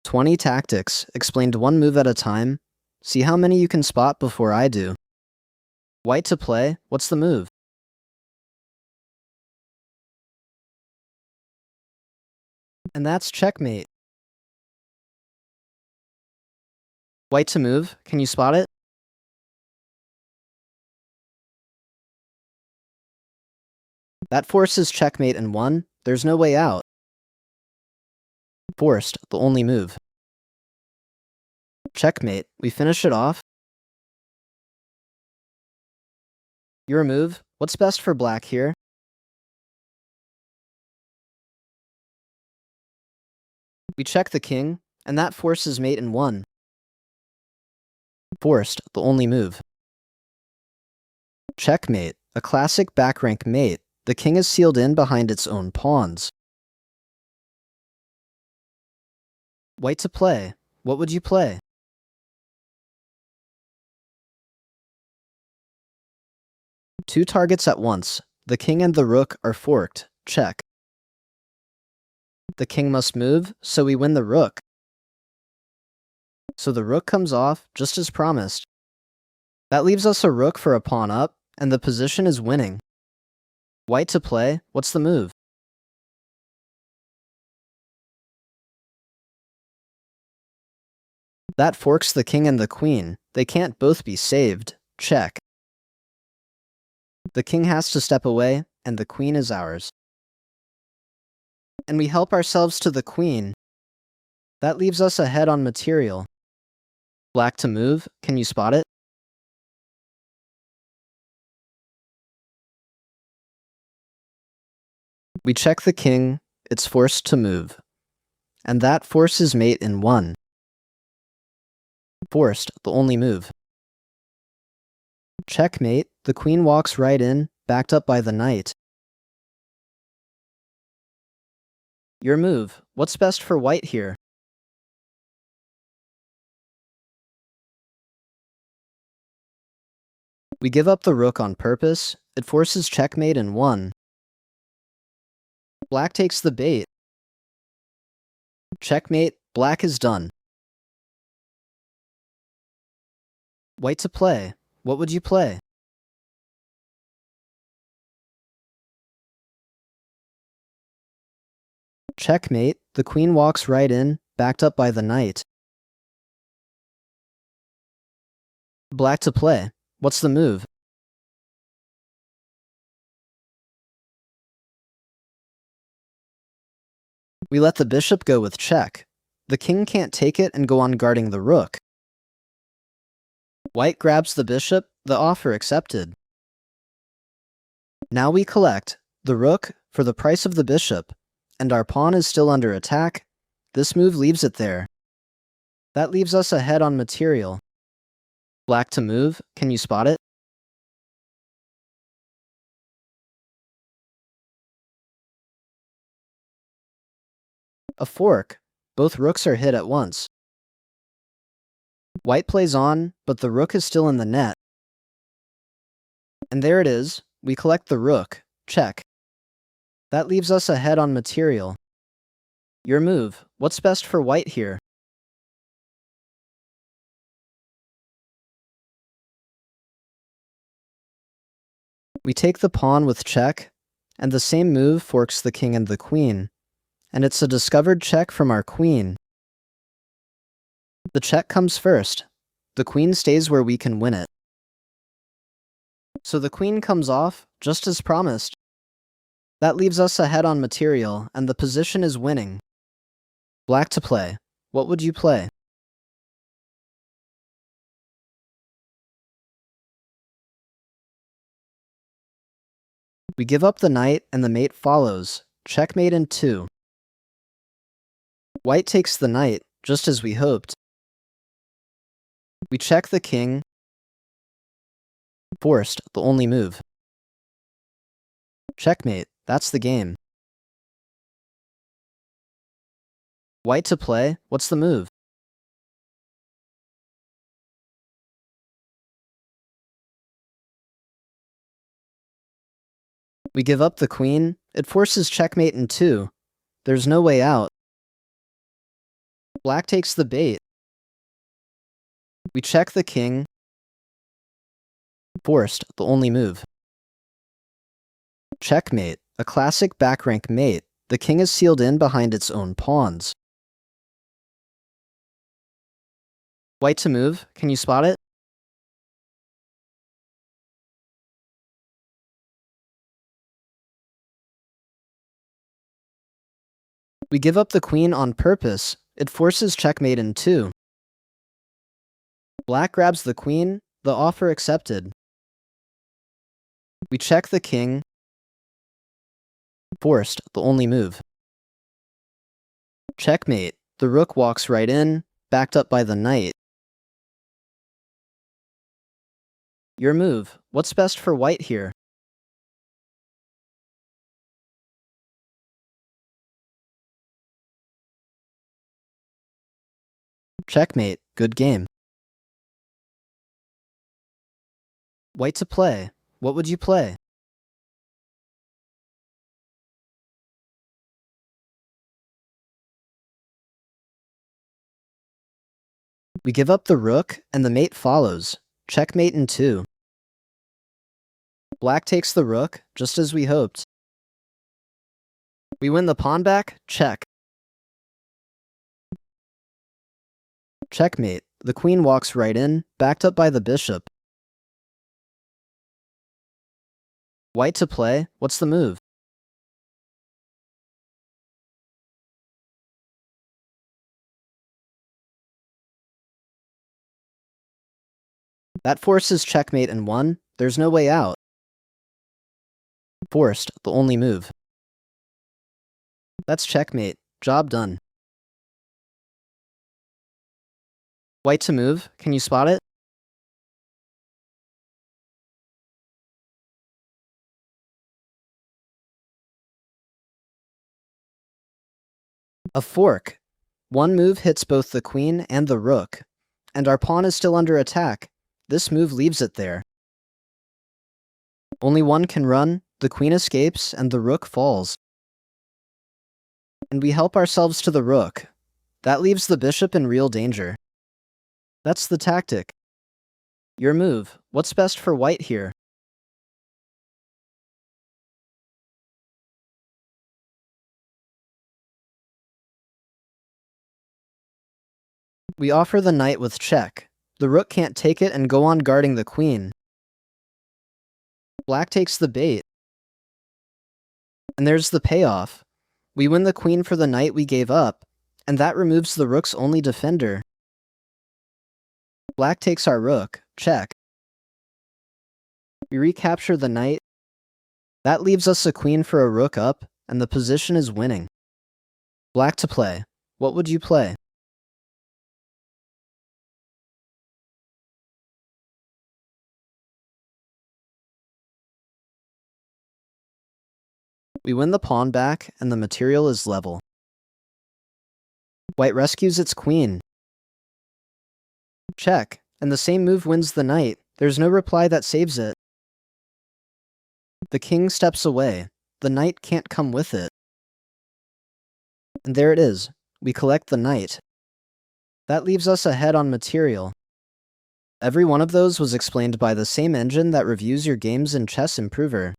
20 tactics, explained one move at a time. See how many you can spot before I do. White to play, what's the move? And that's checkmate. White to move, can you spot it? That forces checkmate and one, there's no way out. Forced, the only move. Checkmate, we finish it off. Your move, what's best for black here? We check the king, and that forces mate in one. Forced, the only move. Checkmate, a classic back rank mate. The king is sealed in behind its own pawns. White to play, what would you play? Two targets at once. The king and the rook are forked. Check. The king must move, so we win the rook. So the rook comes off, just as promised. That leaves us a rook for a pawn up, and the position is winning. White to play, what's the move? That forks the king and the queen. They can't both be saved. Check. The king has to step away, and the queen is ours. And we help ourselves to the queen. That leaves us ahead on material. Black to move, can you spot it? We check the king, it's forced to move. And that forces mate in one. Forced, the only move. Checkmate, the queen walks right in, backed up by the knight. Your move, what's best for white here? We give up the rook on purpose, it forces checkmate in one. Black takes the bait. Checkmate, black is done. White to play, what would you play? Checkmate, the queen walks right in, backed up by the knight. Black to play, what's the move? We let the bishop go with check. The king can't take it and go on guarding the rook. White grabs the bishop, the offer accepted. Now we collect the rook for the price of the bishop, and our pawn is still under attack. This move leaves it there. That leaves us ahead on material. Black to move, can you spot it? A fork. Both rooks are hit at once. White plays on, but the rook is still in the net. And there it is. We collect the rook. Check. That leaves us ahead on material. Your move. What's best for white here? We take the pawn with check, and the same move forks the king and the queen. And it's a discovered check from our queen. The check comes first. The queen stays where we can win it. So the queen comes off, just as promised. That leaves us ahead on material, and the position is winning. Black to play. What would you play? We give up the knight, and the mate follows. Checkmate in two. White takes the knight, just as we hoped. We check the king. Forced, the only move. Checkmate, that's the game. White to play, what's the move? We give up the queen, it forces checkmate in two. There's no way out. Black takes the bait. We check the king. Forced, the only move. Checkmate, a classic back rank mate. The king is sealed in behind its own pawns. White to move. Can you spot it? We give up the queen on purpose. It forces checkmate in 2. Black grabs the queen. The offer accepted. We check the king. Forced, the only move. Checkmate. The rook walks right in, backed up by the knight. Your move. What's best for white here? Checkmate. Good game. White to play. What would you play? We give up the rook, and the mate follows. Checkmate in 2. Black takes the rook, just as we hoped. We win the pawn back. Check. Checkmate. The queen walks right in, backed up by the bishop. White to play. What's the move? That forces checkmate in 1. There's no way out. Forced, the only move. That's checkmate. Job done. White to move. Can you spot it? A fork. 1 move hits both the queen and the rook, and our pawn is still under attack. This move leaves it there. Only one can run, the queen escapes, and the rook falls. And we help ourselves to the rook. That leaves the bishop in real danger. That's the tactic. Your move. What's best for white here? We offer the knight with check. The rook can't take it and go on guarding the queen. Black takes the bait. And there's the payoff. We win the queen for the knight we gave up, and that removes the rook's only defender. Black takes our rook. Check. We recapture the knight. That leaves us a queen for a rook up, and the position is winning. Black to play. What would you play? We win the pawn back, and the material is level. White rescues its queen. Check, and the same move wins the knight. There's no reply that saves it. The king steps away. The knight can't come with it. And there it is. We collect the knight. That leaves us ahead on material. Every one of those was explained by the same engine that reviews your games in ChessImprover.